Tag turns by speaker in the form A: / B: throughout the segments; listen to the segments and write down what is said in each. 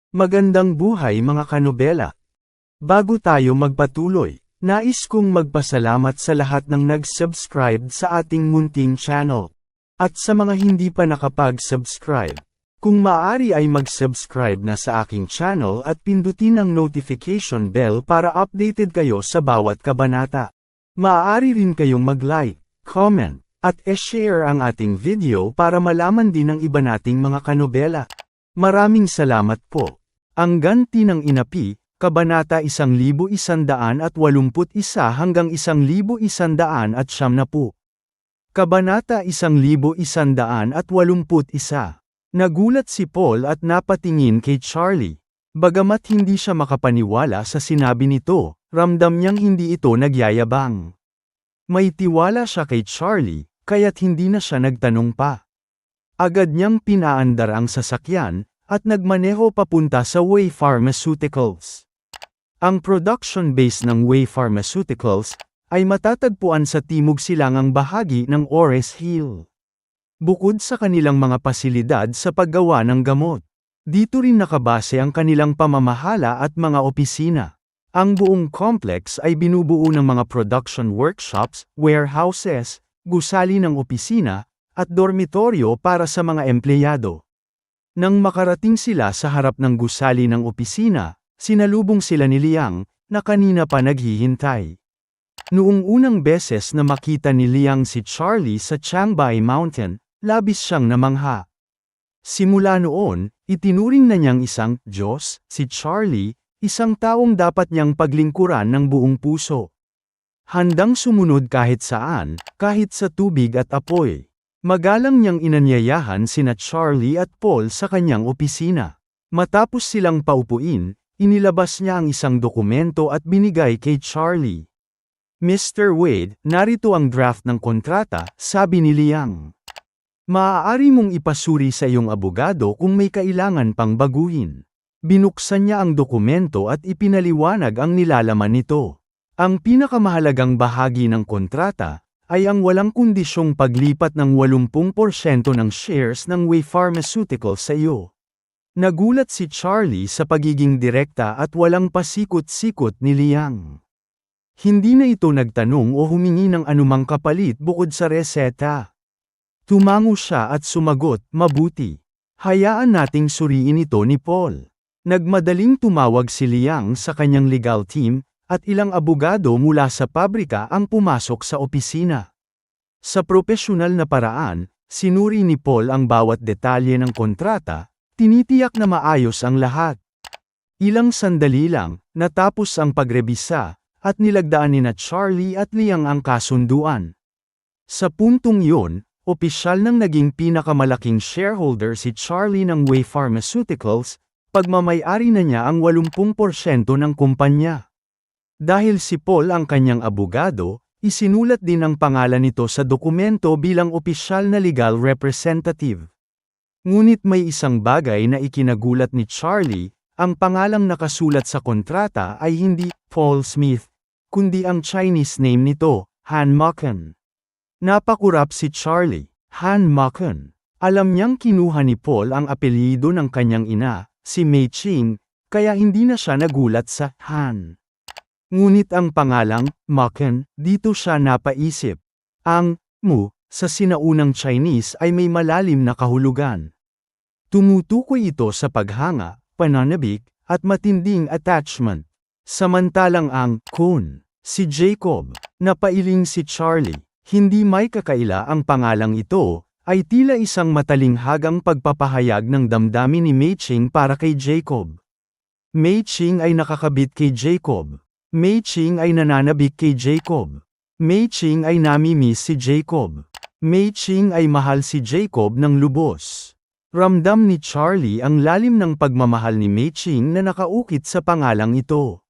A: Magandang buhay mga kanobela. Bago tayo magpatuloy, nais kong magpasalamat sa lahat ng nag-subscribe sa ating munting channel. At sa mga hindi pa nakapag-subscribe, kung maaari ay mag-subscribe na sa aking channel at pindutin ang notification bell para updated kayo sa bawat kabanata. Maaari rin kayong mag-like, comment, at e-share ang ating video para malaman din ng iba nating mga kanobela. Maraming salamat po. Ang ganti ng inapi, Kabanata 1181 hanggang 1190. Kabanata 1181. Nagulat si Paul at napatingin kay Charlie. Bagamat hindi siya makapaniwala sa sinabi nito, ramdam niyang hindi ito nagyayabang. May tiwala siya kay Charlie, kaya't hindi na siya nagtanong pa. Agad niyang pinaandar ang sasakyan, at nagmaneho papunta sa Way Pharmaceuticals. Ang production base ng Way Pharmaceuticals ay matatagpuan sa timog silangang bahagi ng Ores Hill. Bukod sa kanilang mga pasilidad sa paggawa ng gamot, dito rin nakabase ang kanilang pamamahala at mga opisina. Ang buong complex ay binubuo ng mga production workshops, warehouses, gusali ng opisina, at dormitoryo para sa mga empleyado. Nang makarating sila sa harap ng gusali ng opisina, sinalubong sila ni Liang, na kanina pa naghihintay. Noong unang beses na makita ni Liang si Charlie sa Changbai Mountain, labis siyang namangha. Simula noon, itinuring na niyang isang Diyos, si Charlie, isang taong dapat niyang paglingkuran ng buong puso. Handang sumunod kahit saan, kahit sa tubig at apoy. Magalang niyang inanyayahan sina Charlie at Paul sa kanyang opisina. Matapos silang paupuin, inilabas niya ang isang dokumento at binigay kay Charlie. Mr. Wade, narito ang draft ng kontrata, sabi ni Liang. Maaari mong ipasuri sa iyong abogado kung may kailangan pang baguhin. Binuksan niya ang dokumento at ipinaliwanag ang nilalaman nito. Ang pinakamahalagang bahagi ng kontrata ay ang walang kondisyong paglipat ng 80% ng shares ng Way Pharmaceuticals sa iyo. Nagulat si Charlie sa pagiging direkta at walang pasikot-sikot ni Liang. Hindi na ito nagtanong o humingi ng anumang kapalit bukod sa reseta. Tumango siya at sumagot, mabuti. Hayaan nating suriin ito ni Paul. Nagmadaling tumawag si Liang sa kanyang legal team, at ilang abogado mula sa pabrika ang pumasok sa opisina. Sa propesyonal na paraan, sinuri ni Paul ang bawat detalye ng kontrata, tinitiyak na maayos ang lahat. Ilang sandali lang, natapos ang pagrebisa, at nilagdaan ni Charlie at Liang ang kasunduan. Sa puntong yun, opisyal nang naging pinakamalaking shareholder si Charlie ng Way Pharmaceuticals, pagmamay-ari na niya ang 80% ng kumpanya. Dahil si Paul ang kanyang abogado, isinulat din ang pangalan nito sa dokumento bilang opisyal na legal representative. Ngunit may isang bagay na ikinagulat ni Charlie, ang pangalang nakasulat sa kontrata ay hindi Paul Smith, kundi ang Chinese name nito, Han Makan. Napakurap si Charlie, Han Makan. Alam niyang kinuha ni Paul ang apelyido ng kanyang ina, si Mei Ching, kaya hindi na siya nagulat sa Han. Ngunit ang pangalang, Makan, dito siya napaisip. Ang, Mu, sa sinaunang Chinese ay may malalim na kahulugan. Tumutukoy ito sa paghanga, pananabik, at matinding attachment. Samantalang ang, Kun, si Jacob, napailing si Charlie, hindi may kakaila ang pangalang ito, ay tila isang matalinghagang pagpapahayag ng damdamin ni Mei Ching para kay Jacob. Mei Ching ay nakakabit kay Jacob. Mei Ching ay nananabik kay Jacob. Mei Ching ay namimiss si Jacob. Mei Ching ay mahal si Jacob ng lubos. Ramdam ni Charlie ang lalim ng pagmamahal ni Mei Ching na nakaukit sa pangalang ito.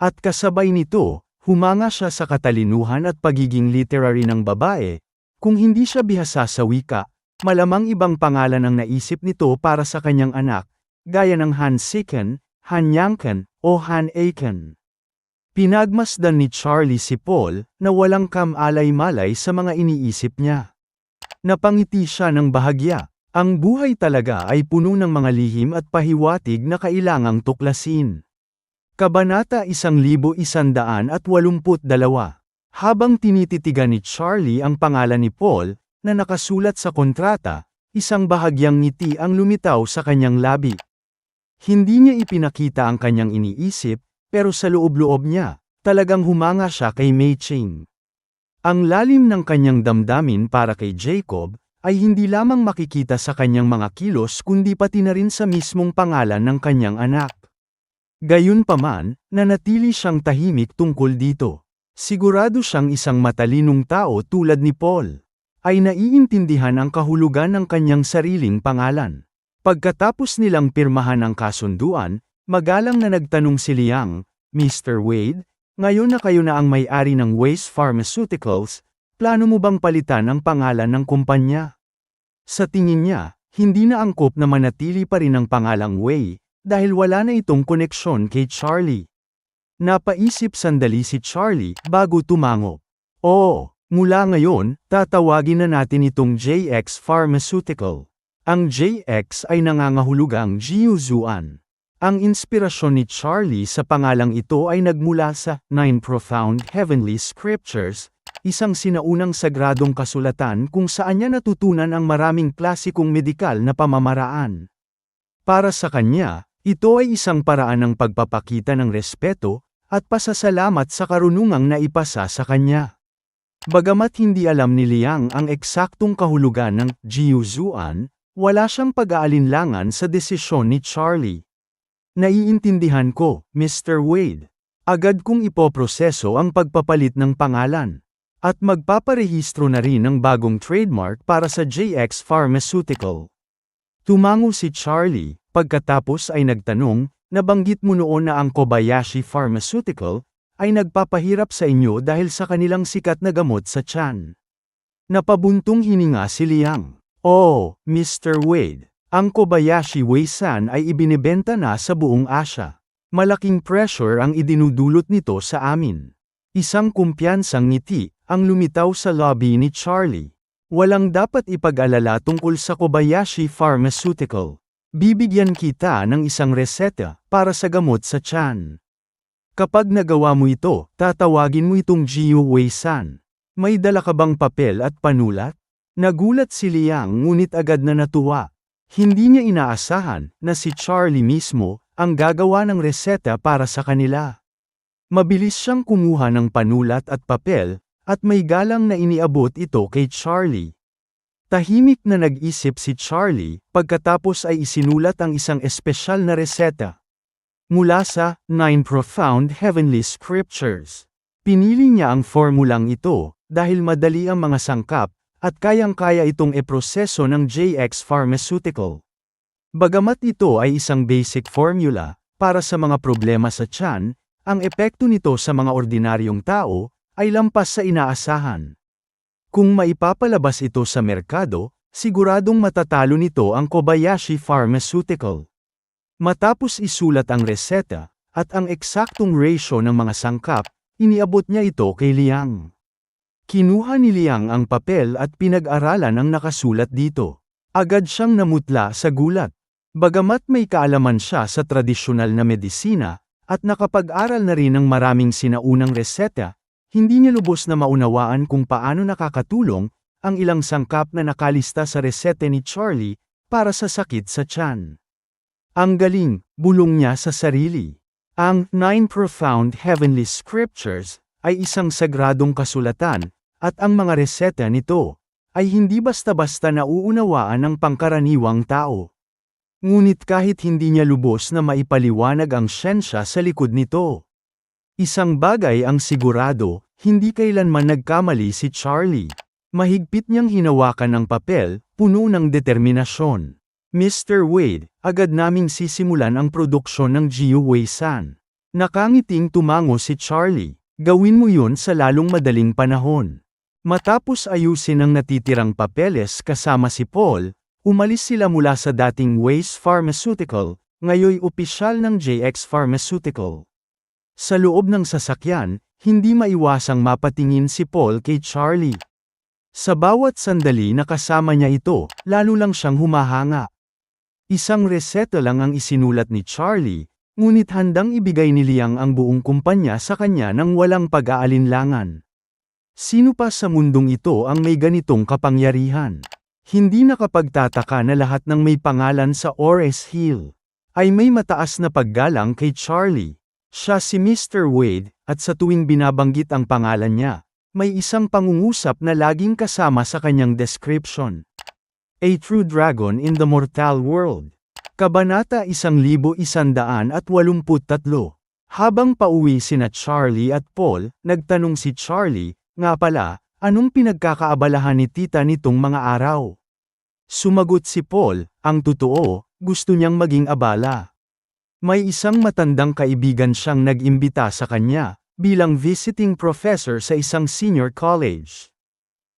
A: At kasabay nito, humanga siya sa katalinuhan at pagiging literary ng babae. Kung hindi siya bihasa sa wika, malamang ibang pangalan ang naisip nito para sa kanyang anak, gaya ng Han Siken, Han Yangken, o Han Aiken. Pinagmasdan ni Charlie si Paul, na walang kam-alay-malay sa mga iniisip niya. Napangiti siya ng bahagya, Ang buhay talaga ay puno ng mga lihim at pahiwatig na kailangang tuklasin. Kabanata 1182. Habang tinititigan ni Charlie ang pangalan ni Paul, na nakasulat sa kontrata, isang bahagyang ngiti ang lumitaw sa kanyang labi. Hindi niya ipinakita ang kanyang iniisip, pero sa loob-loob niya, talagang humanga siya kay Mei Ching. Ang lalim ng kanyang damdamin para kay Jacob, ay hindi lamang makikita sa kanyang mga kilos kundi pati na rin sa mismong pangalan ng kanyang anak. Gayunpaman, nanatili siyang tahimik tungkol dito. Sigurado siyang isang matalinong tao tulad ni Paul, ay naiintindihan ang kahulugan ng kanyang sariling pangalan. Pagkatapos nilang pirmahan ang kasunduan, magalang na nagtanong si Liang, Mr. Wade, ngayon na kayo na ang may-ari ng Waste Pharmaceuticals, plano mo bang palitan ang pangalan ng kumpanya? Sa tingin niya, hindi na angkop na manatili pa rin ang pangalang Wei, dahil wala na itong koneksyon kay Charlie. Napaisip sandali si Charlie bago tumango. Oo, mula ngayon, tatawagin na natin itong JX Pharmaceutical. Ang JX ay nangangahulugang Jiuzuan. Ang inspirasyon ni Charlie sa pangalang ito ay nagmula sa Nine Profound Heavenly Scriptures, isang sinaunang sagradong kasulatan kung saan niya natutunan ang maraming klasikong medikal na pamamaraan. Para sa kanya, ito ay isang paraan ng pagpapakita ng respeto at pasasalamat sa karunungang naipasa sa kanya. Bagamat hindi alam ni Liang ang eksaktong kahulugan ng Jiuzuan, wala siyang pag-aalinlangan sa desisyon ni Charlie. Naiintindihan ko, Mr. Wade. Agad kong ipoproseso ang pagpapalit ng pangalan. At magpaparehistro na rin ng bagong trademark para sa JX Pharmaceutical. Tumango si Charlie, pagkatapos ay nagtanong, nabanggit mo noon na ang Kobayashi Pharmaceutical ay nagpapahirap sa inyo dahil sa kanilang sikat na gamot sa tiyan. Napabuntong hininga si Liang. Oh, Mr. Wade. Ang Kobayashi Wei-san ay ibinebenta na sa buong Asya. Malaking pressure ang idinudulot nito sa amin. Isang kumpiyansang ngiti ang lumitaw sa lobby ni Charlie. Walang dapat ipag-alala tungkol sa Kobayashi Pharmaceutical. Bibigyan kita ng isang reseta para sa gamot sa tiyan. Kapag nagawa mo ito, tatawagin mo itong Jiu Wei-san. May dala ka bang papel at panulat? Nagulat si Liang ngunit agad na natuwa. Hindi niya inaasahan na si Charlie mismo ang gagawa ng reseta para sa kanila. Mabilis siyang kumuha ng panulat at papel, at may galang na iniabot ito kay Charlie. Tahimik na nag-isip si Charlie, pagkatapos ay isinulat ang isang espesyal na reseta. Mula sa Nine Profound Heavenly Scriptures. Pinili niya ang formulang ito, dahil madali ang mga sangkap, at kayang-kaya itong eproseso ng JX Pharmaceutical. Bagamat ito ay isang basic formula, para sa mga problema sa tiyan, ang epekto nito sa mga ordinaryong tao, ay lampas sa inaasahan. Kung maipapalabas ito sa merkado, siguradong matatalo nito ang Kobayashi Pharmaceutical. Matapos isulat ang reseta, at ang eksaktong ratio ng mga sangkap, iniabot niya ito kay Liang. Kinuha ni Liang ang papel at pinag-aralan ang nakasulat dito. Agad siyang namutla sa gulat. Bagamat may kaalaman siya sa tradisyonal na medisina, at nakapag-aral na rin ng maraming sinaunang reseta, hindi niya lubos na maunawaan kung paano nakakatulong ang ilang sangkap na nakalista sa resete ni Charlie para sa sakit sa tiyan. Ang galing, bulong niya sa sarili. Ang Nine Profound Heavenly Scriptures ay isang sagradong kasulatan, at ang mga reseta nito ay hindi basta-basta nauunawaan ng pangkaraniwang tao. Ngunit kahit hindi niya lubos na maipaliwanag ang siyensya sa likod nito. Isang bagay ang sigurado, hindi kailanman nagkamali si Charlie. Mahigpit niyang hinawakan ang papel, puno ng determinasyon. Mr. Wade, agad naming sisimulan ang produksyon ng Jiu Wei-san. Nakangiting tumango si Charlie. Gawin mo yun sa lalong madaling panahon. Matapos ayusin ang natitirang papeles kasama si Paul, umalis sila mula sa dating Waste Pharmaceutical, ngayoy opisyal ng JX Pharmaceutical. Sa loob ng sasakyan, hindi maiwasang mapatingin si Paul kay Charlie. Sa bawat sandali na kasama niya ito, lalo lang siyang humahanga. Isang reseta lang ang isinulat ni Charlie, ngunit handang ibigay ni Liang ang buong kumpanya sa kanya nang walang pag-aalinlangan. Sino pa sa mundong ito ang may ganitong kapangyarihan? Hindi nakapagtataka na lahat ng may pangalan sa Ores Hill ay may mataas na paggalang kay Charlie. Siya si Mr. Wade, at sa tuwing binabanggit ang pangalan niya, may isang pangungusap na laging kasama sa kanyang description. A True Dragon in the Mortal World. Kabanata 1183. Habang pauwi sina Charlie at Paul, nagtanong si Charlie, nga pala, anong pinagkakaabalahan ni tita nitong mga araw? Sumagot si Paul, ang totoo, gusto niyang maging abala. May isang matandang kaibigan siyang nag-imbita sa kanya, bilang visiting professor sa isang senior college.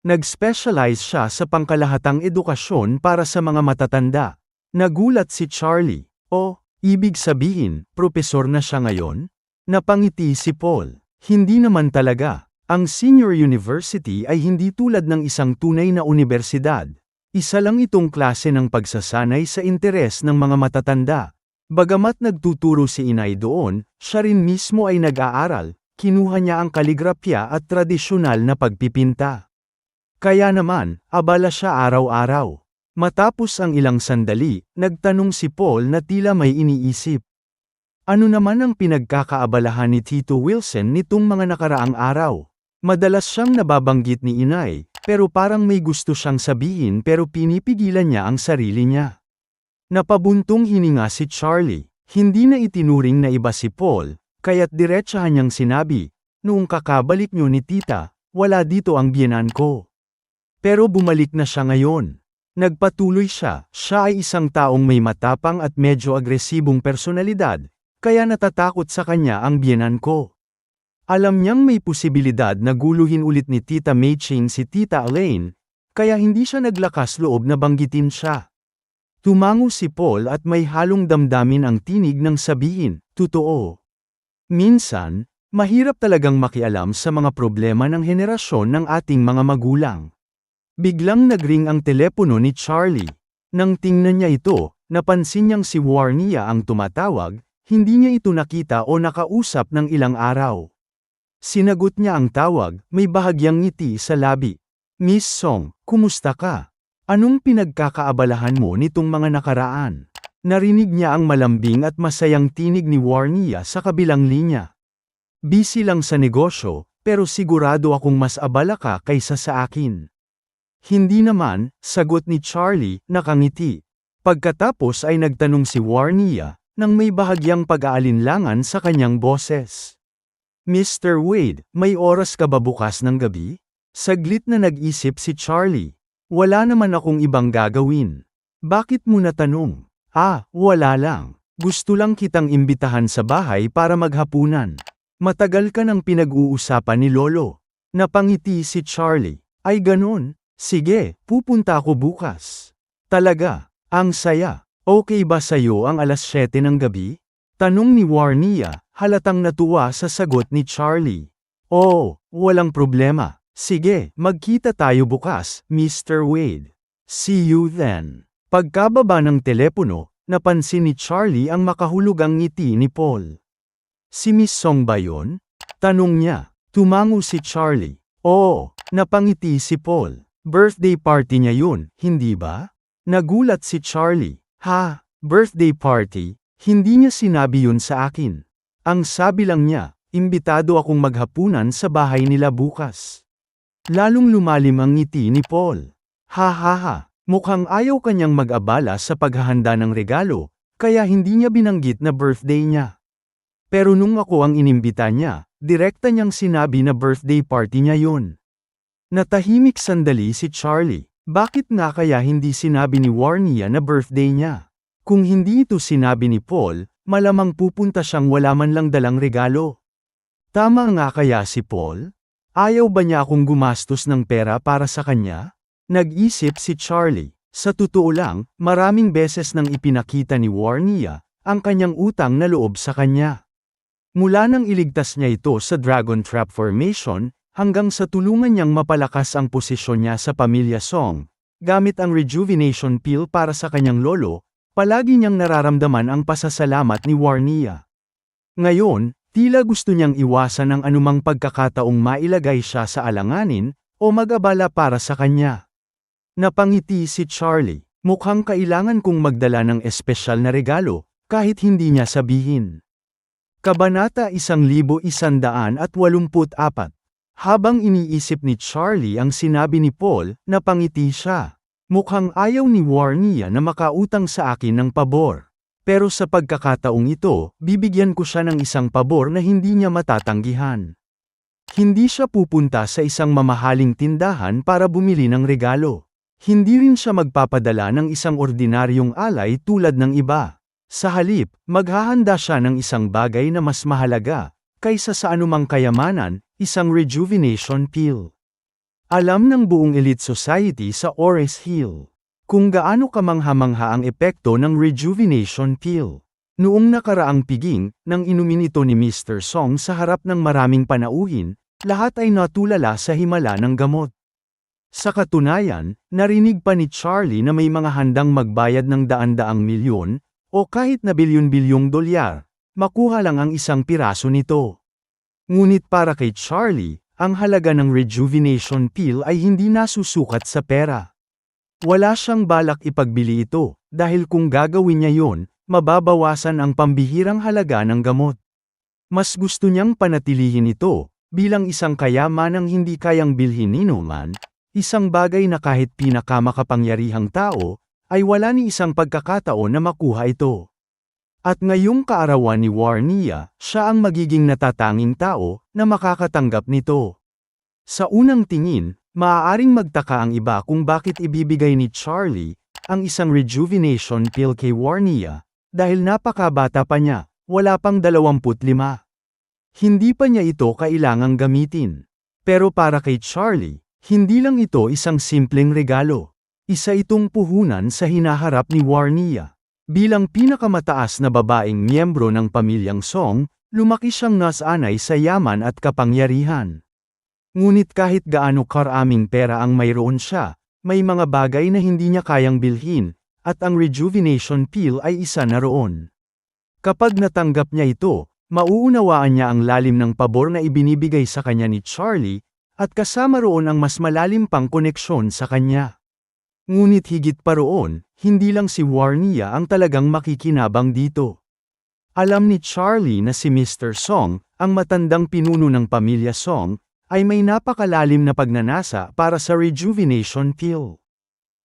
A: Nag-specialize siya sa pangkalahatang edukasyon para sa mga matatanda. Nagulat si Charlie. Oh, ibig sabihin, propesor na siya ngayon? Napangiti si Paul. Hindi naman talaga. Ang senior university ay hindi tulad ng isang tunay na universidad. Isa lang itong klase ng pagsasanay sa interes ng mga matatanda. Bagamat nagtuturo si inay doon, siya rin mismo ay nag-aaral, kinuha niya ang kaligrapya at tradisyonal na pagpipinta. Kaya naman, abala siya araw-araw. Matapos ang ilang sandali, nagtanong si Paul na tila may iniisip. Ano naman ang pinagkakaabalahan ni Tito Wilson nitong mga nakaraang araw? Madalas siyang nababanggit ni inay, pero parang may gusto siyang sabihin pero pinipigilan niya ang sarili niya. Napabuntong hininga si Charlie. Hindi na itinuring na iba si Paul, kaya't diretsahan niyang sinabi, noong kakabalik niyo ni tita, wala dito ang biyenan ko. Pero bumalik na siya ngayon. Nagpatuloy siya ay isang taong may matapang at medyo agresibong personalidad, kaya natatakot sa kanya ang biyenan ko. Alam niyang may posibilidad na guluhin ulit ni Tita Mei-ching si Tita Elaine, kaya hindi siya naglakas loob na banggitin siya. Tumango si Paul at may halong damdamin ang tinig ng sabihin, totoo. Minsan, mahirap talagang makialam sa mga problema ng henerasyon ng ating mga magulang. Biglang nagring ang telepono ni Charlie. Nang tingnan niya ito, napansin niyang si Warnia ang tumatawag, hindi niya ito nakita o nakausap ng ilang araw. Sinagot niya ang tawag, may bahagyang ngiti sa labi. Miss Song, kumusta ka? Anong pinagkakaabalahan mo nitong mga nakaraan? Narinig niya ang malambing at masayang tinig ni Warnia sa kabilang linya. Busy lang sa negosyo, pero sigurado akong mas abala ka kaysa sa akin. Hindi naman, sagot ni Charlie, nakangiti. Pagkatapos ay nagtanong si Warnia, nang may bahagyang pag-aalinlangan sa kanyang boses. Mr. Wade, may oras ka ba bukas ng gabi? Saglit na nag-isip si Charlie. Wala naman akong ibang gagawin. Bakit mo natanong? Wala lang. Gusto lang kitang imbitahan sa bahay para maghapunan. Matagal ka nang pinag-uusapan ni Lolo. Napangiti si Charlie. Ay ganon? Sige, pupunta ako bukas. Talaga, ang saya. Okay ba sa'yo ang alas 7 ng gabi? Tanong ni Warnia, halatang natuwa sa sagot ni Charlie. Oo, walang problema. Sige, magkita tayo bukas, Mr. Wade. See you then. Pagkababa ng telepono, napansin ni Charlie ang makahulugang ngiti ni Paul. Si Miss Song ba yun? Tanong niya. Tumango si Charlie. Oo, napangiti si Paul. Birthday party niya yun, hindi ba? Nagulat si Charlie. Birthday party? Hindi niya sinabi yun sa akin. Ang sabi lang niya, imbitado akong maghapunan sa bahay nila bukas. Lalong lumalim ang ngiti ni Paul. Mukhang ayaw kanyang mag-abala sa paghahanda ng regalo, kaya hindi niya binanggit na birthday niya. Pero nung ako ang inimbita niya, direkta niyang sinabi na birthday party niya yun. Natahimik sandali si Charlie. Bakit nga kaya hindi sinabi ni Warnia na birthday niya? Kung hindi ito sinabi ni Paul, malamang pupunta siyang wala man lang dalang regalo. Tama nga kaya si Paul? Ayaw ba niya akong gumastos ng pera para sa kanya? Nag-isip si Charlie. Sa totoo lang, maraming beses nang ipinakita ni Warnia ang kanyang utang na loob sa kanya. Mula nang iligtas niya ito sa Dragon Trap Formation, hanggang sa tulungan niyang mapalakas ang posisyon niya sa pamilya Song. Gamit ang rejuvenation pill para sa kanyang lolo, palagi niyang nararamdaman ang pasasalamat ni Warnia. Ngayon, tila gusto niyang iwasan ang anumang pagkakataong mailagay siya sa alanganin, o mag-abala para sa kanya. Napangiti si Charlie. Mukhang kailangan kong magdala ng espesyal na regalo, kahit hindi niya sabihin. Kabanata 1184. Habang iniisip ni Charlie ang sinabi ni Paul, napangiti siya. Mukhang ayaw ni Warnia na makautang sa akin ng pabor. Pero sa pagkakataong ito, bibigyan ko siya ng isang pabor na hindi niya matatanggihan. Hindi siya pupunta sa isang mamahaling tindahan para bumili ng regalo. Hindi rin siya magpapadala ng isang ordinaryong alay tulad ng iba. Sa halip, maghahanda siya ng isang bagay na mas mahalaga, kaysa sa anumang kayamanan, isang rejuvenation pill. Alam ng buong elite society sa Ores Hill kung gaano kamangha-mangha ang epekto ng rejuvenation pill. Noong nakaraang piging, nang inumin ito ni Mr. Song sa harap ng maraming panauhin, lahat ay natulala sa himala ng gamot. Sa katunayan, narinig pa ni Charlie na may mga handang magbayad ng daan-daang milyon, o kahit na bilyon-bilyong dolyar, makuha lang ang isang piraso nito. Ngunit para kay Charlie, ang halaga ng rejuvenation pill ay hindi nasusukat sa pera. Wala siyang balak ipagbili ito, dahil kung gagawin niya yon, mababawasan ang pambihirang halaga ng gamot. Mas gusto niyang panatilihin ito, bilang isang kayamanang hindi kayang bilhin ni numan, isang bagay na kahit pinakamakapangyarihang tao, ay wala ni isang pagkakataon na makuha ito. At ngayong kaarawan ni Warnia, siya ang magiging natatanging tao na makakatanggap nito. Sa unang tingin, maaaring magtaka ang iba kung bakit ibibigay ni Charlie ang isang rejuvenation pill kay Warnia, dahil napakabata pa niya, wala pang 25. Hindi pa niya ito kailangang gamitin. Pero para kay Charlie, hindi lang ito isang simpleng regalo. Isa itong puhunan sa hinaharap ni Warnia. Bilang pinakamataas na babaeng miyembro ng pamilyang Song, lumaki siyang nasanay sa yaman at kapangyarihan. Ngunit kahit gaano karaming pera ang mayroon siya, may mga bagay na hindi niya kayang bilhin, at ang rejuvenation pill ay isa na roon. Kapag natanggap niya ito, mauunawaan niya ang lalim ng pabor na ibinibigay sa kanya ni Charlie, at kasama roon ang mas malalim pang koneksyon sa kanya. Ngunit higit pa roon, hindi lang si Warnia ang talagang makikinabang dito. Alam ni Charlie na si Mr. Song, ang matandang pinuno ng pamilya Song, ay may napakalalim na pagnanasa para sa rejuvenation pill.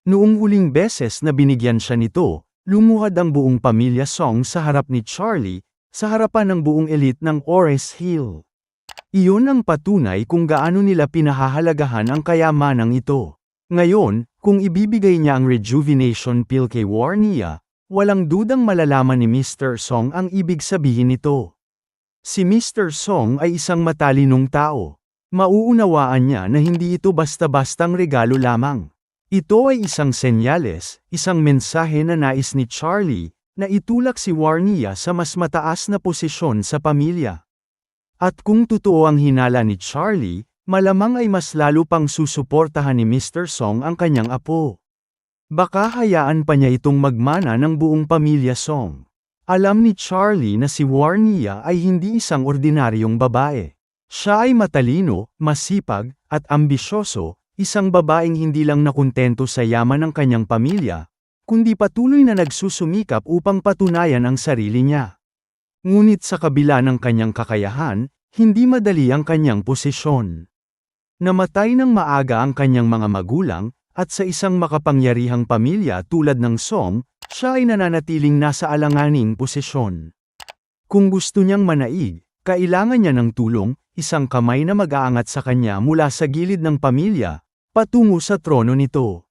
A: Noong huling beses na binigyan siya nito, lumuhad ang buong pamilya Song sa harap ni Charlie, sa harapan ng buong elite ng Ores Hill. Iyon ang patunay kung gaano nila pinahahalagahan ang kayamanang ito. Ngayon, kung ibibigay niya ang rejuvenation pill kay Warnia, walang dudang malalaman ni Mr. Song ang ibig sabihin nito. Si Mr. Song ay isang matalinong tao. Mauunawaan niya na hindi ito basta-bastang regalo lamang. Ito ay isang senyales, isang mensahe na nais ni Charlie, na itulak si Warnia sa mas mataas na posisyon sa pamilya. At kung totoo ang hinala ni Charlie, malamang ay mas lalo pang susuportahan ni Mr. Song ang kanyang apo. Baka hayaan pa niya itong magmana ng buong pamilya Song. Alam ni Charlie na si Warnia ay hindi isang ordinaryong babae. Siya ay matalino, masipag, at ambisyoso, isang babaeng hindi lang nakontento sa yaman ng kanyang pamilya, kundi patuloy na nagsusumikap upang patunayan ang sarili niya. Ngunit sa kabila ng kanyang kakayahan, hindi madali ang kanyang posisyon. Namatay ng maaga ang kanyang mga magulang, at sa isang makapangyarihang pamilya tulad ng Song, siya ay nananatiling nasa alanganing posisyon. Kung gusto niyang manaig, kailangan niya ng tulong, isang kamay na mag-aangat sa kanya mula sa gilid ng pamilya, patungo sa trono nito.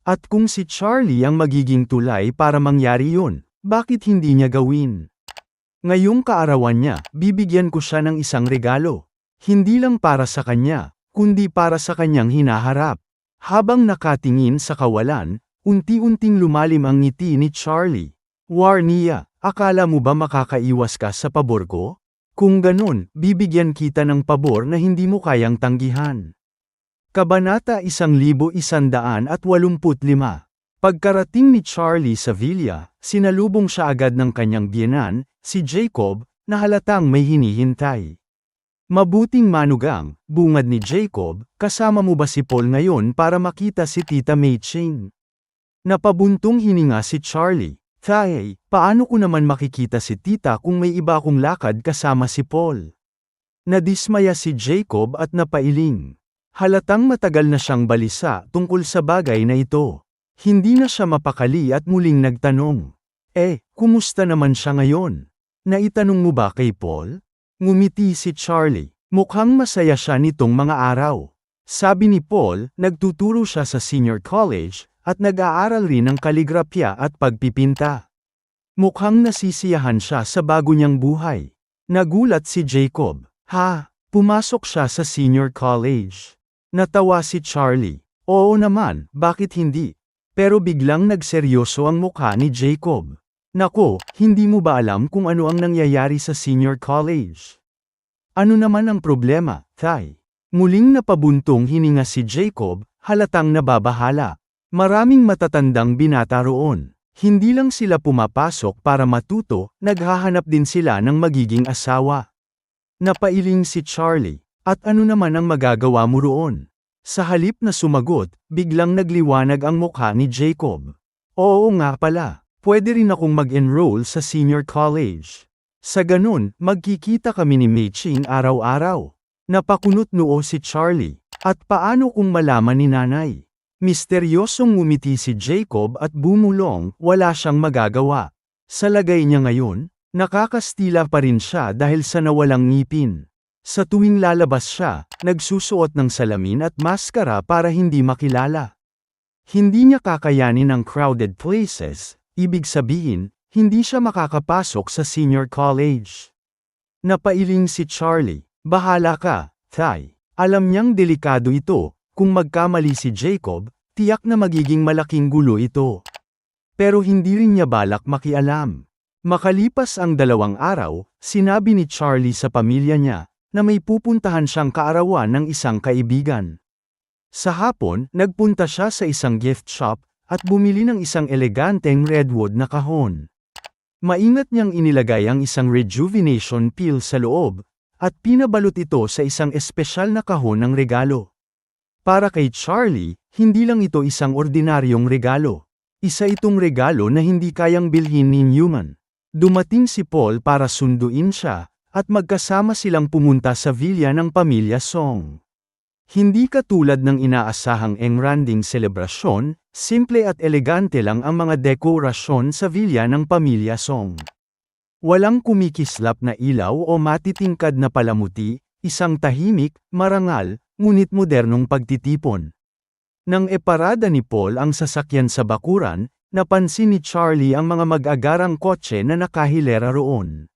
A: At kung si Charlie ang magiging tulay para mangyari yun, bakit hindi niya gawin? Ngayong kaarawan niya, bibigyan ko siya ng isang regalo. Hindi lang para sa kanya, kundi para sa kanyang hinaharap. Habang nakatingin sa kawalan, unti-unting lumalim ang ngiti ni Charlie. Warnia, akala mo ba makakaiwas ka sa pabor ko? Kung ganun, bibigyan kita ng pabor na hindi mo kayang tanggihan. Kabanata 1185. Pagkarating ni Charlie sa villa, sinalubong siya agad ng kanyang biyenan, si Jacob, na halatang may hinihintay. Mabuting manugang, bungad ni Jacob, kasama mo ba si Paul ngayon para makita si Tita Mei-ching? Napabuntong hininga si Charlie. Tay, paano ko naman makikita si Tita kung may iba akong lakad kasama si Paul? Nadismaya si Jacob at napailing. Halatang matagal na siyang balisa tungkol sa bagay na ito. Hindi na siya mapakali at muling nagtanong. Kumusta naman siya ngayon? Naitanong mo ba kay Paul? Ngumiti si Charlie. Mukhang masaya siya nitong mga araw. Sabi ni Paul, nagtuturo siya sa senior college, at nag-aaral rin ng kaligrapya at pagpipinta. Mukhang nasisiyahan siya sa bago niyang buhay. Nagulat si Jacob. Pumasok siya sa senior college. Natawa si Charlie. Oo naman, bakit hindi? Pero biglang nagseryoso ang mukha ni Jacob. Nako, hindi mo ba alam kung ano ang nangyayari sa senior college? Ano naman ang problema, Tay? Muling napabuntong hininga si Jacob, halatang nababahala. Maraming matatandang binata roon. Hindi lang sila pumapasok para matuto, naghahanap din sila ng magiging asawa. Napailing si Charlie. At ano naman ang magagawa mo roon? Sa halip na sumagot, biglang nagliwanag ang mukha ni Jacob. Oo nga pala, pwede rin akong mag-enroll sa senior college. Sa ganun, magkikita kami ni Mei-ching araw-araw. Napakunot noo si Charlie. At paano kung malaman ni nanay? Misteryosong ngumiti si Jacob at bumulong, wala siyang magagawa. Sa lagay niya ngayon, nakakastila pa rin siya dahil sa nawalang ngipin. Sa tuwing lalabas siya, nagsusuot ng salamin at maskara para hindi makilala. Hindi niya kakayanin ang crowded places, ibig sabihin, hindi siya makakapasok sa senior college. Napailing si Charlie. Bahala ka, Tay. Alam niyang delikado ito. Kung magkamali si Jacob, tiyak na magiging malaking gulo ito. Pero hindi rin niya balak makialam. Makalipas ang 2 araw, sinabi ni Charlie sa pamilya niya, na may pupuntahan siyang kaarawan ng isang kaibigan. Sa hapon, nagpunta siya sa isang gift shop, at bumili ng isang eleganteng redwood na kahon. Maingat niyang inilagay ang isang rejuvenation pill sa loob, at pinabalot ito sa isang espesyal na kahon ng regalo. Para kay Charlie, hindi lang ito isang ordinaryong regalo. Isa itong regalo na hindi kayang bilhin ni Newman. Dumating si Paul para sunduin siya, at magkasama silang pumunta sa villa ng pamilya Song. Hindi katulad ng inaasahang engranding selebrasyon, simple at elegante lang ang mga dekorasyon sa villa ng pamilya Song. Walang kumikislap na ilaw o matitingkad na palamuti, isang tahimik, marangal, ngunit modernong pagtitipon. Nang eparada ni Paul ang sasakyan sa bakuran, napansin ni Charlie ang mga mag-agarang kotse na nakahilera roon.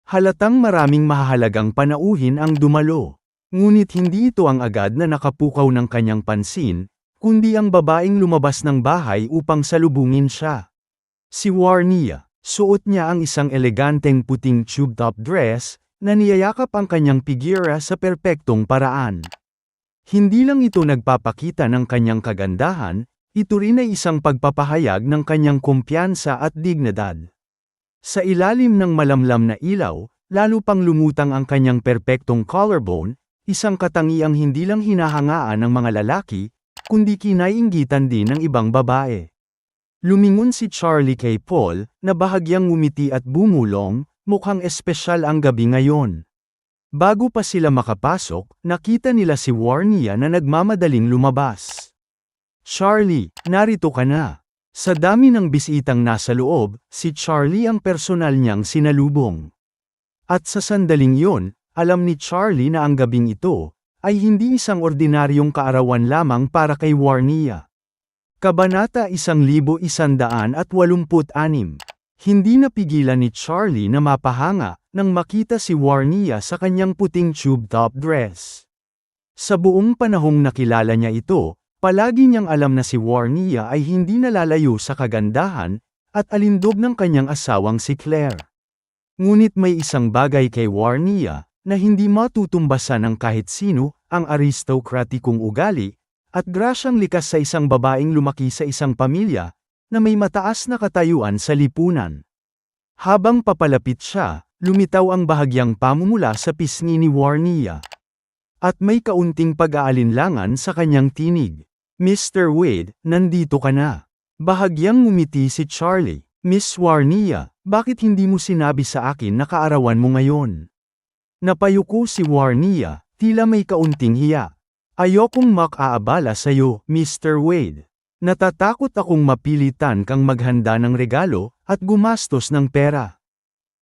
A: Halatang maraming mahahalagang panauhin ang dumalo. Ngunit hindi ito ang agad na nakapukaw ng kanyang pansin, kundi ang babaeng lumabas ng bahay upang salubungin siya. Si Warnia, suot niya ang isang eleganteng puting tube-top dress, na niyayakap ang kanyang pigira sa perpektong paraan. Hindi lang ito nagpapakita ng kanyang kagandahan, ito rin ay isang pagpapahayag ng kanyang kumpiyansa at dignidad. Sa ilalim ng malamlam na ilaw, lalo pang lumutang ang kanyang perpektong collarbone, isang katangiang hindi lang hinahangaan ng mga lalaki, kundi kinaiinggitan din ng ibang babae. Lumingon si Charlie kay Paul, na bahagyang ngumiti at bumulong, mukhang espesyal ang gabi ngayon. Bago pa sila makapasok, nakita nila si Warnia na nagmamadaling lumabas. Charlie, narito ka na. Sa dami ng bisitang nasa loob, si Charlie ang personal niyang sinalubong. At sa sandaling yun, alam ni Charlie na ang gabing ito, ay hindi isang ordinaryong kaarawan lamang para kay Warnia. Kabanata 1186. Hindi napigilan ni Charlie na mapahanga, nang makita si Warnia sa kanyang puting tube-top dress. Sa buong panahong nakilala niya ito, palagi niyang alam na si Warnia ay hindi nalalayo sa kagandahan, at alindog ng kanyang asawang si Claire. Ngunit may isang bagay kay Warnia, na hindi matutumbasan ng kahit sino, ang aristokratikong ugali, at grasyang likas sa isang babaeng lumaki sa isang pamilya, na may mataas na katayuan sa lipunan. Habang papalapit siya, lumitaw ang bahagyang pamumula sa pisngi ni Warnia. At may kaunting pag-aalinlangan sa kanyang tinig. Mr. Wade, nandito ka na. Bahagyang ngumiti si Charlie. Miss Warnia, bakit hindi mo sinabi sa akin na kaarawan mo ngayon? Napayuko si Warnia, tila may kaunting hiya. Ayokong makaabala sa'yo, Mr. Wade. Natatakot akong mapilitan kang maghanda ng regalo, at gumastos ng pera.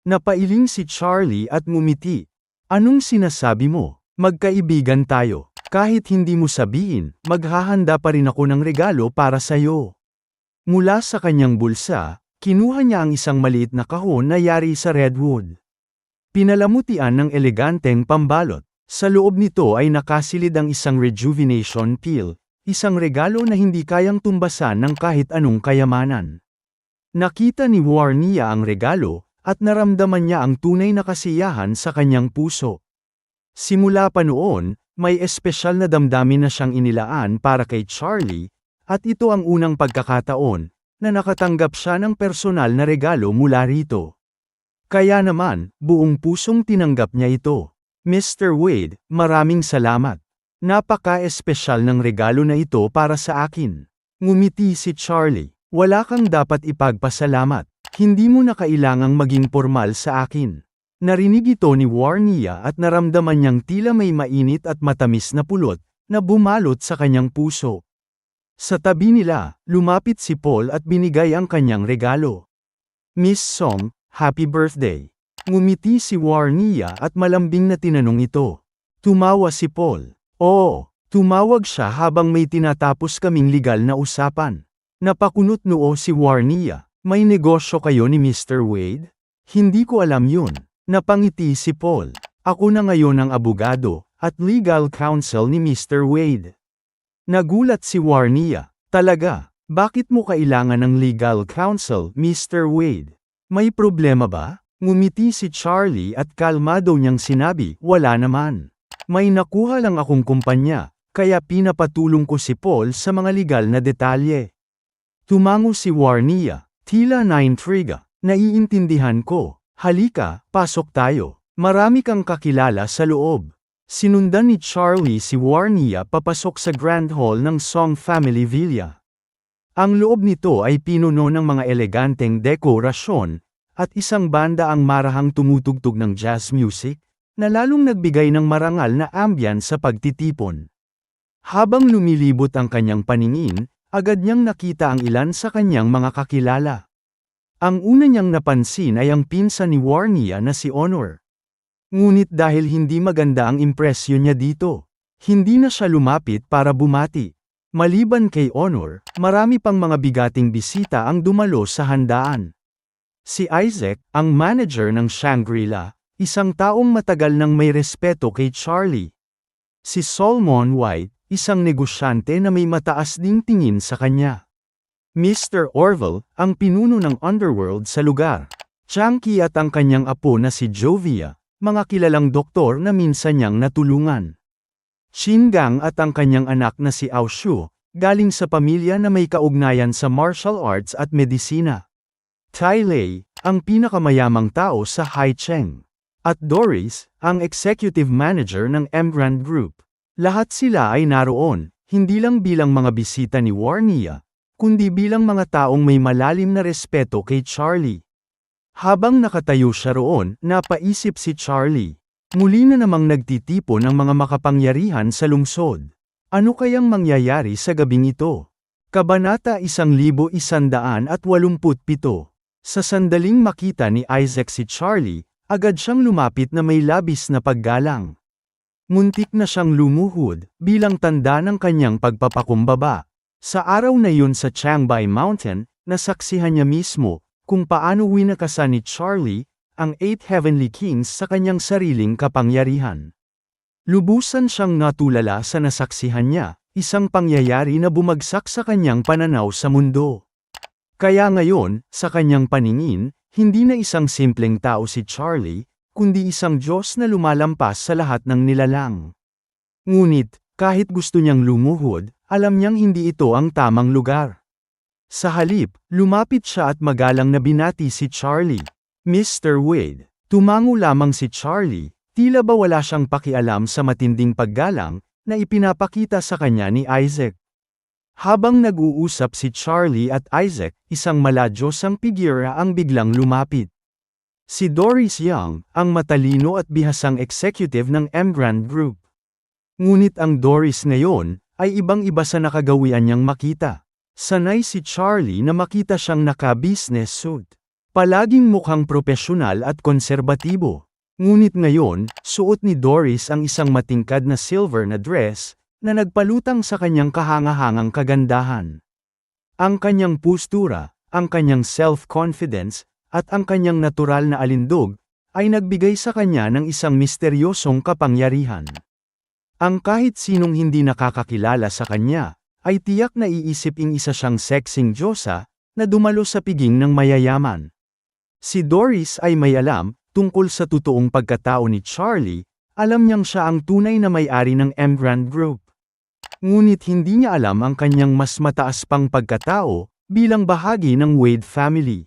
A: Napailing si Charlie at ngumiti. Anong sinasabi mo? Magkaibigan tayo. Kahit hindi mo sabihin, maghahanda pa rin ako ng regalo para sa'yo. Mula sa kanyang bulsa, kinuha niya ang isang maliit na kahon na yari sa redwood. Pinalamutian ng eleganteng pambalot. Sa loob nito ay nakasilid ang isang rejuvenation pill, isang regalo na hindi kayang tumbasan ng kahit anong kayamanan. Nakita ni Warnia ang regalo, at naramdaman niya ang tunay na kasiyahan sa kanyang puso. Simula pa noon, may espesyal na damdamin na siyang inilaan para kay Charlie, at ito ang unang pagkakataon, na nakatanggap siya ng personal na regalo mula rito. Kaya naman, buong pusong tinanggap niya ito. Mr. Wade, maraming salamat. Napaka-espesyal ng regalo na ito para sa akin. Ngumiti si Charlie. Wala kang dapat ipagpasalamat. Hindi mo na kailangang maging formal sa akin. Narinig ito ni Warnia at naramdaman niyang tila may mainit at matamis na pulot, na bumalot sa kanyang puso. Sa tabi nila, lumapit si Paul at binigay ang kanyang regalo. Miss Song, happy birthday. Ngumiti si Warnia at malambing na tinanong ito. Tumawa si Paul. Oo, tumawag siya habang may tinatapos kaming legal na usapan. Napakunot noo si Warnia. May negosyo kayo ni Mr. Wade? Hindi ko alam yun. Napangiti si Paul. Ako na ngayon ang abogado, at legal counsel ni Mr. Wade. Nagulat si Warnia. Talaga, bakit mo kailangan ng legal counsel, Mr. Wade? May problema ba? Ngumiti si Charlie at kalmado niyang sinabi, wala naman. May nakuha lang akong kumpanya, kaya pinapatulong ko si Paul sa mga legal na detalye. Tumango si Warnia, tila na-intriga. Naiintindihan ko. Halika, pasok tayo. Marami kang kakilala sa loob. Sinundan ni Charlie si Warnia papasok sa Grand Hall ng Song Family Villa. Ang loob nito ay pinuno ng mga eleganteng dekorasyon, at isang banda ang marahang tumutugtog ng jazz music, na lalong nagbigay ng marangal na ambience sa pagtitipon. Habang lumilibot ang kanyang paningin, agad niyang nakita ang ilan sa kanyang mga kakilala. Ang una niyang napansin ay ang pinsan ni Warnia na si Honor. Ngunit dahil hindi maganda ang impresyon niya dito, hindi na siya lumapit para bumati. Maliban kay Honor, marami pang mga bigating bisita ang dumalo sa handaan. Si Isaac, ang manager ng Shangri-La, isang taong matagal nang may respeto kay Charlie. Si Solomon White, isang negosyante na may mataas ding tingin sa kanya. Mr. Orville, ang pinuno ng underworld sa lugar. Chunky at ang kanyang apo na si Jovia, mga kilalang doktor na minsan niyang natulungan. Shingang at ang kanyang anak na si Aoshu, galing sa pamilya na may kaugnayan sa martial arts at medisina. Tai Lei, ang pinakamayamang tao sa Haicheng. At Doris, ang executive manager ng Emgrand Group. Lahat sila ay naroon, hindi lang bilang mga bisita ni Warnia, kundi bilang mga taong may malalim na respeto kay Charlie. Habang nakatayo siya roon, napaisip si Charlie. Muli na namang nagtitipon ang mga makapangyarihan sa lungsod. Ano kayang mangyayari sa gabing ito? Kabanata 1187. Sa sandaling makita ni Isaac si Charlie, agad siyang lumapit na may labis na paggalang. Muntik na siyang lumuhod, bilang tanda ng kanyang pagpapakumbaba. Sa araw na yun sa Changbai Mountain, nasaksihan niya mismo, kung paano winakasan ni Charlie, ang 8 Heavenly Kings sa kanyang sariling kapangyarihan. Lubusan siyang natulala sa nasaksihan niya, isang pangyayari na bumagsak sa kanyang pananaw sa mundo. Kaya ngayon, sa kanyang paningin, Hindi na isang simpleng tao si Charlie, kundi isang Diyos na lumalampas sa lahat ng nilalang. Ngunit, kahit gusto niyang lumuhod, alam niyang hindi ito ang tamang lugar. Sa halip, lumapit siya at magalang na binati si Charlie. Mr. Wade. Tumango lamang si Charlie, tila ba wala siyang pakialam sa matinding paggalang na ipinapakita sa kanya ni Isaac. Habang nag-uusap si Charlie at Isaac, isang maladyosang figura ang biglang lumapit. Si Doris Young, ang matalino at bihasang executive ng Emgrand Group. Ngunit ang Doris ngayon, ay ibang-iba sa nakagawian niyang makita. Sanay si Charlie na makita siyang naka-business suit. Palaging mukhang propesyonal at konserbatibo. Ngunit ngayon, suot ni Doris ang isang matingkad na silver na dress, na nagpalutang sa kanyang kahangahangang kagandahan. Ang kanyang postura, ang kanyang self-confidence, at ang kanyang natural na alindog, ay nagbigay sa kanya ng isang misteryosong kapangyarihan. Ang kahit sinong hindi nakakakilala sa kanya, ay tiyak na iisiping isa siyang sexing diyosa, na dumalo sa piging ng mayayaman. Si Doris ay may alam, tungkol sa totoong pagkatao ni Charlie, alam niyang siya ang tunay na may-ari ng Emgrand Group. Ngunit hindi niya alam ang kanyang mas mataas pang pagkatao, bilang bahagi ng Wade family.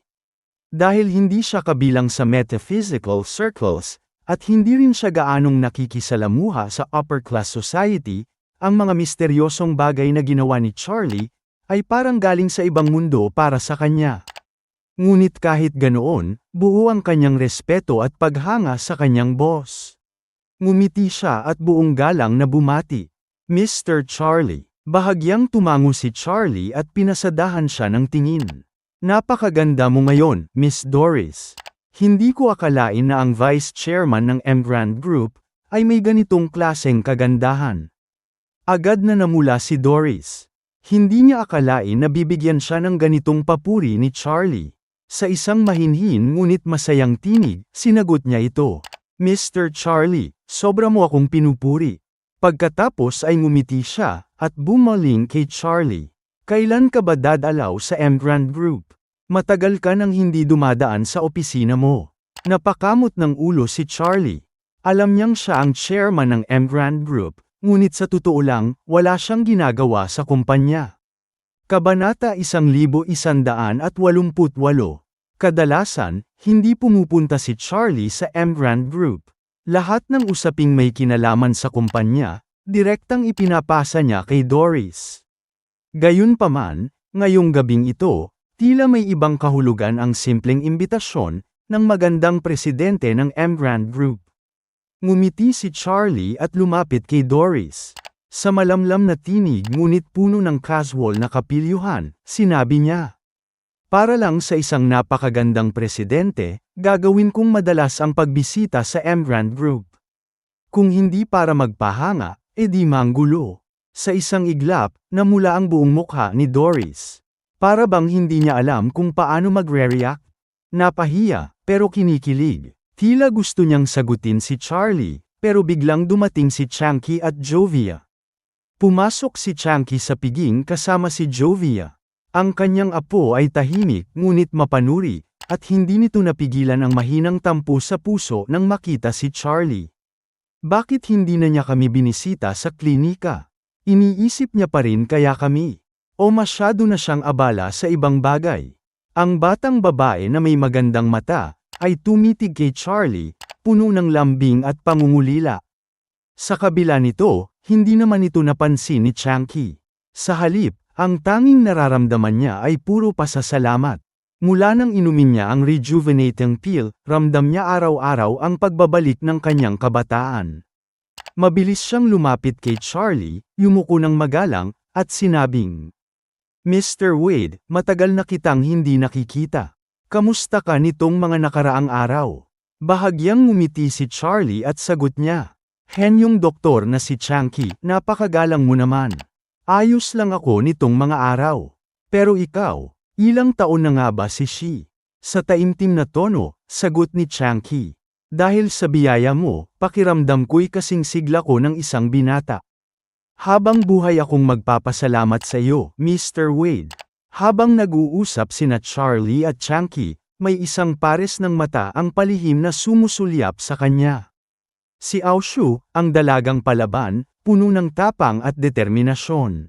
A: Dahil hindi siya kabilang sa metaphysical circles, at hindi rin siya gaanong nakikisalamuha sa upper-class society, ang mga misteryosong bagay na ginawa ni Charlie, ay parang galing sa ibang mundo para sa kanya. Ngunit kahit ganoon, buo ang kanyang respeto at paghanga sa kanyang boss. Ngumiti siya at buong galang na bumati. Mr. Charlie. Bahagyang tumango si Charlie at pinasadahan siya ng tingin. Napakaganda mo ngayon, Miss Doris. Hindi ko akalain na ang vice chairman ng Emgrand Group ay may ganitong klaseng kagandahan. Agad na namula si Doris. Hindi niya akalain na bibigyan siya ng ganitong papuri ni Charlie. Sa isang mahinhin ngunit masayang tinig, sinagot niya ito. Mr. Charlie, sobra mo akong pinupuri. Pagkatapos ay ngumiti siya, at bumaling kay Charlie. Kailan ka ba dadalaw sa Emgrand Group? Matagal ka nang hindi dumadaan sa opisina mo. Napakamot ng ulo si Charlie. Alam niyang siya ang chairman ng Emgrand Group, ngunit sa totoo lang, wala siyang ginagawa sa kumpanya. Kabanata 1188. Kadalasan, hindi pumupunta si Charlie sa Emgrand Group. Lahat ng usaping may kinalaman sa kumpanya, direktang ipinapasa niya kay Doris. Gayunpaman, ngayong gabing ito, tila may ibang kahulugan ang simpleng imbitasyon ng magandang presidente ng Emgrand Group. Ngumiti si Charlie at lumapit kay Doris. Sa malamlam na tinig ngunit puno ng casual na kapilyuhan, sinabi niya. Para lang sa isang napakagandang presidente, gagawin kong madalas ang pagbisita sa Emgrand Group. Kung hindi para magpahanga, edi manggulo. Sa isang iglap, namula ang buong mukha ni Doris. Para bang hindi niya alam kung paano magre-react? Napahiya, pero kinikilig. Tila gusto niyang sagutin si Charlie, pero biglang dumating si Chunky at Jovia. Pumasok si Chunky sa piging kasama si Jovia. Ang kanyang apo ay tahimik ngunit mapanuri, at hindi nito napigilan ang mahinang tampo sa puso nang makita si Charlie. Bakit hindi na niya kami binisita sa klinika? Iniisip niya pa rin kaya kami. O masyado na siyang abala sa ibang bagay. Ang batang babae na may magandang mata, ay tumitig kay Charlie, puno ng lambing at pangungulila. Sa kabila nito, hindi naman ito napansin ni Chunky. Sa halip, ang tanging nararamdaman niya ay puro pasasalamat. Mula nang inumin niya ang rejuvenating pill, ramdam niya araw-araw ang pagbabalik ng kanyang kabataan. Mabilis siyang lumapit kay Charlie, yumuko ng magalang, at sinabing, Mr. Wade, matagal na kitang hindi nakikita. Kamusta ka nitong mga nakaraang araw? Bahagyang ngumiti si Charlie at sagot niya. Henyong doktor na si Chunky, napakagalang mo naman. Ayos lang ako nitong mga araw. Pero ikaw, ilang taon na nga ba si She? Sa taimtim na tono, sagot ni Chunky. Dahil sa biyaya mo, pakiramdam ko'y kasing sigla ko ng isang binata. Habang buhay akong magpapasalamat sa iyo, Mr. Wade. Habang nag-uusap sina Charlie at Chunky, may isang pares ng mata ang palihim na sumusulyap sa kanya. Si Aoshu, ang dalagang palaban, puno ng tapang at determinasyon.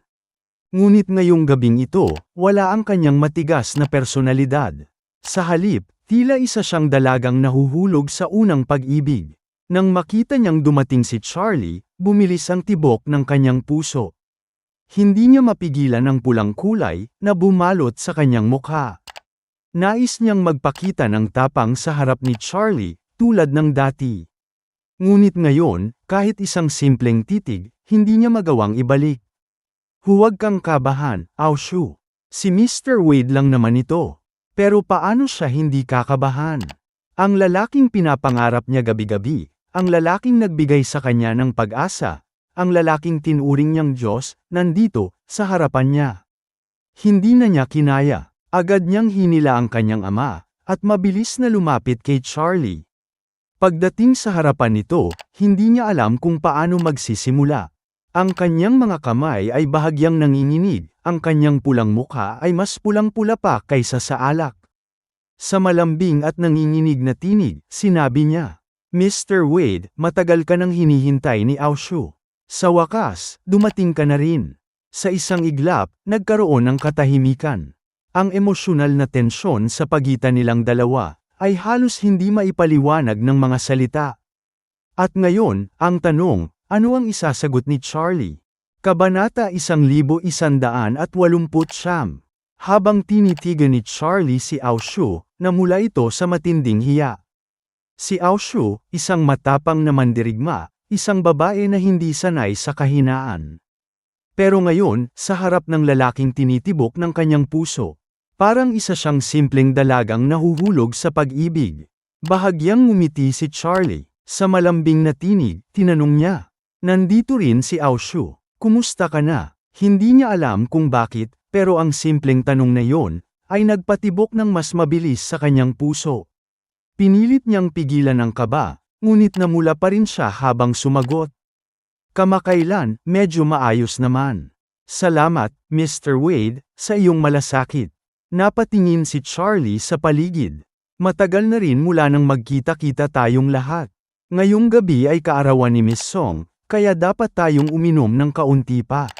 A: Ngunit ngayong gabing ito, wala ang kanyang matigas na personalidad. Sa halip, tila isa siyang dalagang nahuhulog sa unang pag-ibig. Nang makita niyang dumating si Charlie, bumilis ang tibok ng kanyang puso. Hindi niya mapigilan ang pulang kulay na bumalot sa kanyang mukha. Nais niyang magpakita ng tapang sa harap ni Charlie, tulad ng dati. Ngunit ngayon, kahit isang simpleng titig, hindi niya magawang ibalik. Huwag kang kabahan, Aoshu. Si Mr. Wade lang naman ito. Pero paano siya hindi kakabahan? Ang lalaking pinapangarap niya gabi-gabi, ang lalaking nagbigay sa kanya ng pag-asa, ang lalaking tinuring niyang Diyos, nandito, sa harapan niya. Hindi na niya kinaya. Agad niyang hinila ang kanyang ama, at mabilis na lumapit kay Charlie. Pagdating sa harapan nito, hindi niya alam kung paano magsisimula. Ang kanyang mga kamay ay bahagyang nanginginig, ang kanyang pulang mukha ay mas pulang-pula pa kaysa sa alak. Sa malambing at nanginginig na tinig, sinabi niya, Mr. Wade, matagal ka nang hinihintay ni Aoshu. Sa wakas, dumating ka na rin. Sa isang iglap, nagkaroon ng katahimikan. Ang emosyonal na tensyon sa pagitan nilang dalawa, ay halos hindi maipaliwanag ng mga salita. At ngayon, ang tanong, ano ang isasagot ni Charlie? Kabanata 1189. Habang tinitigan ni Charlie si Aoshu, namula ito sa matinding hiya. Si Aoshu, isang matapang na mandirigma, isang babae na hindi sanay sa kahinaan. Pero ngayon, sa harap ng lalaking tinitibok ng kanyang puso, parang isa siyang simpleng dalagang nahuhulog sa pag-ibig. Bahagyang ngumiti si Charlie. Sa malambing na tinig, tinanong niya. Nandito rin si Aoshu. Kumusta ka na? Hindi niya alam kung bakit, pero ang simpleng tanong na yon, ay nagpatibok ng mas mabilis sa kanyang puso. Pinilit niyang pigilan ang kaba, ngunit namula pa rin siya habang sumagot. Kamakailan, medyo maayos naman. Salamat, Mr. Wade, sa iyong malasakit. Napatingin si Charlie sa paligid. Matagal na rin mula nang magkita-kita tayong lahat. Ngayong gabi ay kaarawan ni Miss Song, kaya dapat tayong uminom ng kaunti pa.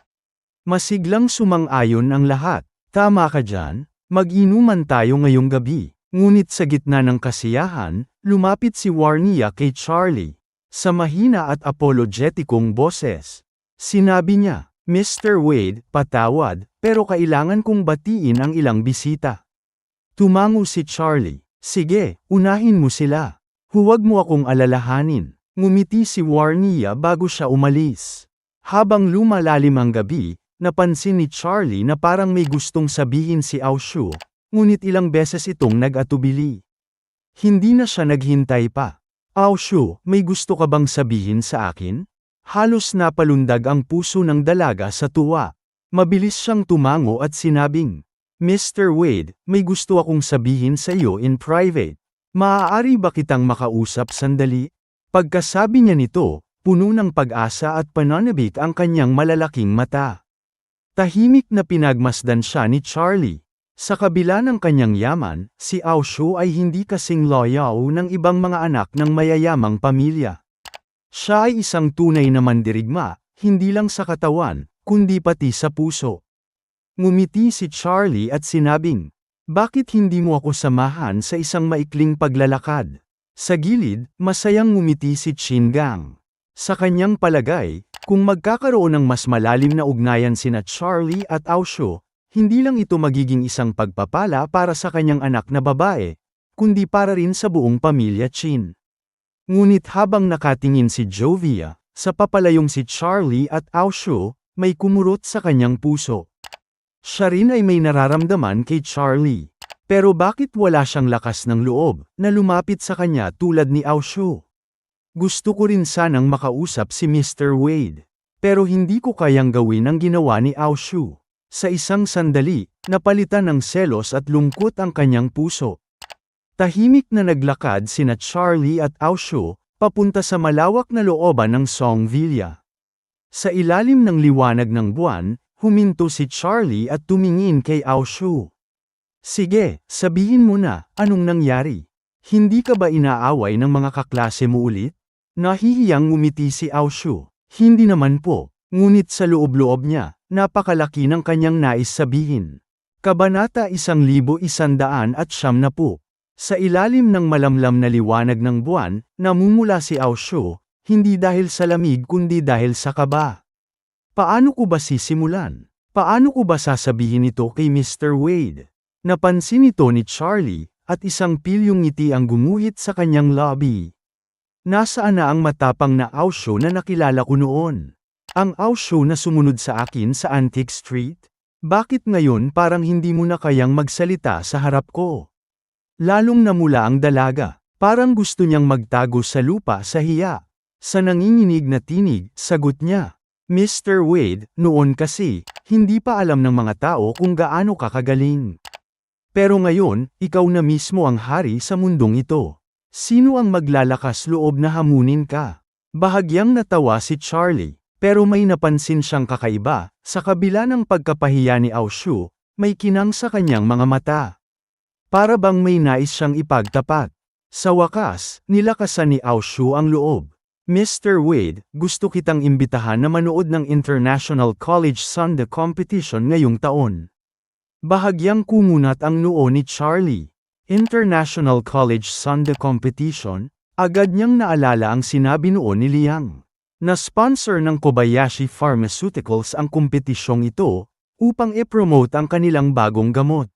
A: Masiglang sumang-ayon ang lahat. Tama ka dyan, mag-inuman tayo ngayong gabi. Ngunit sa gitna ng kasiyahan, lumapit si Warnia kay Charlie. Sa mahina at apologetikong boses. Sinabi niya, Mr. Wade, patawad, pero kailangan kong batiin ang ilang bisita. Tumango si Charlie. Sige, unahin mo sila. Huwag mo akong alalahanin. Ngumiti si Warnia bago siya umalis. Habang lumalalim ang gabi, napansin ni Charlie na parang may gustong sabihin si Aoshu, ngunit ilang beses itong nag-atubili. Hindi na siya naghintay pa. Aoshu, may gusto ka bang sabihin sa akin? Halos napalundag ang puso ng dalaga sa tuwa. Mabilis siyang tumango at sinabing, Mr. Wade, may gusto akong sabihin sa iyo in private. Maaari ba kitang makausap sandali? Pagkasabi niya nito, puno ng pag-asa at pananabik ang kanyang malalaking mata. Tahimik na pinagmasdan siya ni Charlie. Sa kabila ng kanyang yaman, si Aoshu ay hindi kasing loyal ng ibang mga anak ng mayayamang pamilya. Siya ay isang tunay na mandirigma, hindi lang sa katawan, kundi pati sa puso. Ngumiti si Charlie at sinabing, bakit hindi mo ako samahan sa isang maikling paglalakad? Sa gilid, masayang ngumiti si Chingang. Sa kanyang palagay, kung magkakaroon ng mas malalim na ugnayan sina Charlie at Aoshu, hindi lang ito magiging isang pagpapala para sa kanyang anak na babae, kundi para rin sa buong pamilya Chin. Ngunit habang nakatingin si Jovia, sa papalayong si Charlie at Aoshu, may kumurot sa kanyang puso. Siya rin ay may nararamdaman kay Charlie. Pero bakit wala siyang lakas ng loob na lumapit sa kanya tulad ni Aoshu? Gusto ko rin sanang makausap si Mr. Wade. Pero hindi ko kayang gawin ang ginawa ni Aoshu. Sa isang sandali, napalitan ng selos at lungkot ang kanyang puso. Tahimik na naglakad sina Charlie at Aoshu, papunta sa malawak na looban ng Song Villa. Sa ilalim ng liwanag ng buwan, huminto si Charlie at tumingin kay Aoshu. Sige, sabihin mo na, anong nangyari? Hindi ka ba inaaway ng mga kaklase mo ulit? Nahihiyang ngumiti si Aoshu. Hindi naman po, ngunit sa loob-loob niya, napakalaki ng kanyang nais sabihin. Kabanata 1190. Sa ilalim ng malamlam na liwanag ng buwan, namumula si Aoshu, hindi dahil sa lamig kundi dahil sa kaba. Paano ko ba sisimulan? Paano ko ba sasabihin ito kay Mr. Wade? Napansin ito ni Charlie, at isang pilyong ngiti ang gumuhit sa kanyang labi. Nasaan na ang matapang na Aoshu na nakilala ko noon? Ang Aoshu na sumunod sa akin sa Antique Street? Bakit ngayon parang hindi mo na kayang magsalita sa harap ko? Lalong namula ang dalaga, parang gusto niyang magtago sa lupa sa hiya. Sa nanginginig na tinig, sagot niya, Mr. Wade, noon kasi, hindi pa alam ng mga tao kung gaano ka kagaling. Pero ngayon, ikaw na mismo ang hari sa mundong ito. Sino ang maglalakas loob na hamunin ka? Bahagyang natawa si Charlie, pero may napansin siyang kakaiba, sa kabila ng pagkapahiya ni Aoshu, may kinang sa kanyang mga mata. Para bang may nais siyang ipagtapat. Sa wakas, nilakasan ni Aoshu ang loob. Mr. Wade, gusto kitang imbitahan na manood ng International College Sunday Competition ngayong taon. Bahagyang kumunat ang noo ni Charlie. International College Sunday Competition? Agad niyang naalala ang sinabi noon ni Liang. Na-sponsor ng Kobayashi Pharmaceuticals ang kompetisyong ito, upang i-promote ang kanilang bagong gamot.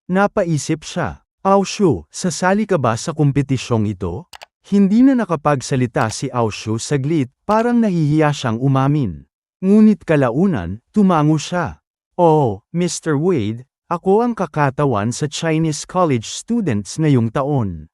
A: Napaisip siya, Aoshu, sasali ka ba sa kompetisyong ito? Hindi na nakapagsalita si Aoshu saglit, parang nahihiya siyang umamin. Ngunit kalaunan, tumango siya. Oh, Mr. Wade, ako ang kakatawan sa Chinese college students ngayong taon.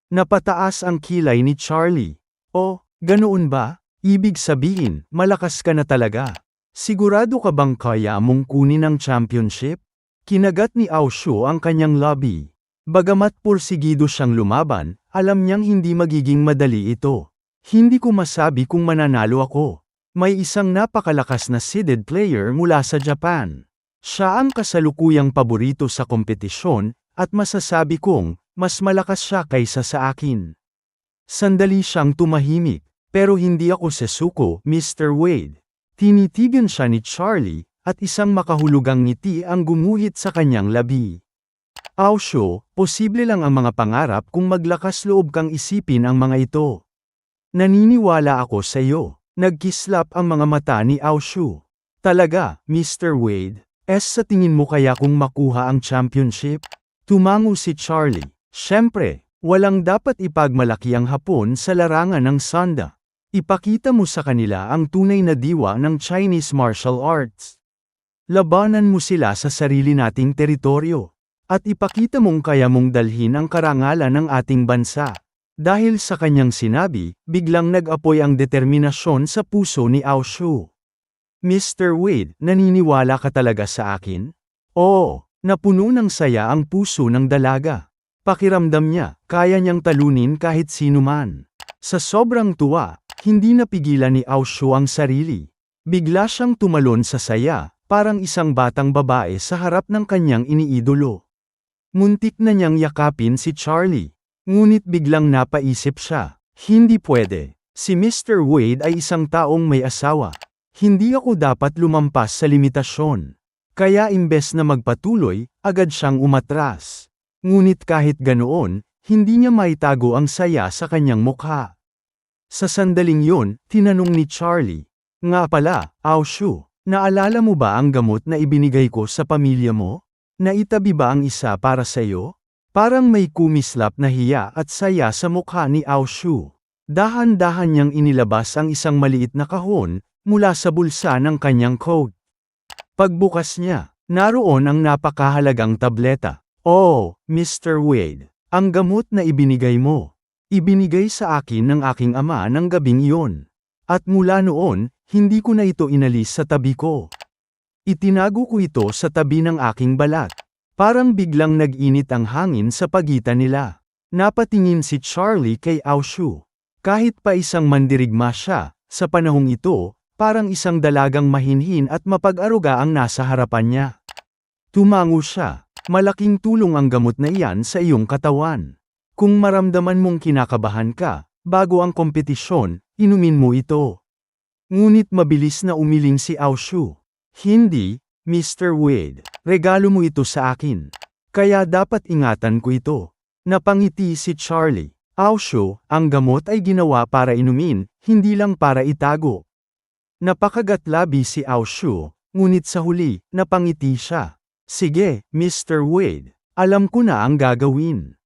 A: Napataas ang kilay ni Charlie. Oh, ganoon ba? Ibig sabihin, malakas ka na talaga. Sigurado ka bang kaya mong kunin ang championship? Kinagat ni Aoshu ang kanyang labi. Bagamat pursigido siyang lumaban, alam niyang hindi magiging madali ito. Hindi ko masabi kung mananalo ako. May isang napakalakas na seeded player mula sa Japan. Siya ang kasalukuyang paborito sa kompetisyon, at masasabi kong, mas malakas siya kaysa sa akin. Sandali siyang tumahimik, pero hindi ako sesuko, Mr. Wade. Tinitigan siya ni Charlie, at isang makahulugang ngiti ang gumuhit sa kanyang labi. Aoshu, posible lang ang mga pangarap kung maglakas loob kang isipin ang mga ito. Naniniwala ako sa iyo. Nagkislap ang mga mata ni Aoshu. Talaga, Mr. Wade, sa tingin mo kaya kung makuha ang championship? Tumango si Charlie. Siyempre, walang dapat ipagmalaki ang Hapon sa larangan ng Sanda. Ipakita mo sa kanila ang tunay na diwa ng Chinese martial arts. Labanan mo sila sa sarili nating teritoryo. At ipakita mong kaya mong dalhin ang karangalan ng ating bansa. Dahil sa kanyang sinabi, biglang nag-apoy ang determinasyon sa puso ni Aoshu. Mr. Wade, naniniwala ka talaga sa akin? Oo, napuno ng saya ang puso ng dalaga. Pakiramdam niya, kaya niyang talunin kahit sino man. Sa sobrang tuwa, hindi napigilan ni Aoshu ang sarili. Bigla siyang tumalon sa saya, parang isang batang babae sa harap ng kanyang iniidolo. Muntik na niyang yakapin si Charlie. Ngunit biglang napaisip siya. Hindi pwede. Si Mr. Wade ay isang taong may asawa. Hindi ako dapat lumampas sa limitasyon. Kaya imbes na magpatuloy, agad siyang umatras. Ngunit kahit ganoon, hindi niya maitago ang saya sa kanyang mukha. Sa sandaling yun, tinanong ni Charlie. Nga pala, Aoshu, naalala mo ba ang gamot na ibinigay ko sa pamilya mo? Naitabi ba ang isa para sa'yo? Parang may kumislap na hiya at saya sa mukha ni Aoshu. Dahan-dahan niyang inilabas ang isang maliit na kahon, mula sa bulsa ng kanyang coat. Pagbukas niya, naroon ang napakahalagang tableta. Oh, Mr. Wade, ang gamot na ibinigay mo. Ibinigay sa akin ng aking ama ng gabing iyon. At mula noon, hindi ko na ito inalis sa tabi ko. Itinago ko ito sa tabi ng aking balat. Parang biglang nag-init ang hangin sa pagitan nila. Napatingin si Charlie kay Aoshu. Kahit pa isang mandirigma siya, sa panahong ito, parang isang dalagang mahinhin at mapag-aruga ang nasa harapan niya. Tumango siya. Malaking tulong ang gamot na iyan sa iyong katawan. Kung maramdaman mong kinakabahan ka, bago ang kompetisyon, inumin mo ito. Ngunit mabilis na umiling si Aoshu. Hindi, Mr. Wade. Regalo mo ito sa akin. Kaya dapat ingatan ko ito. Napangiti si Charlie. Aoshu, ang gamot ay ginawa para inumin, hindi lang para itago. Napakagatlabi si Aoshu, ngunit sa huli, napangiti siya. Sige, Mr. Wade. Alam ko na ang gagawin.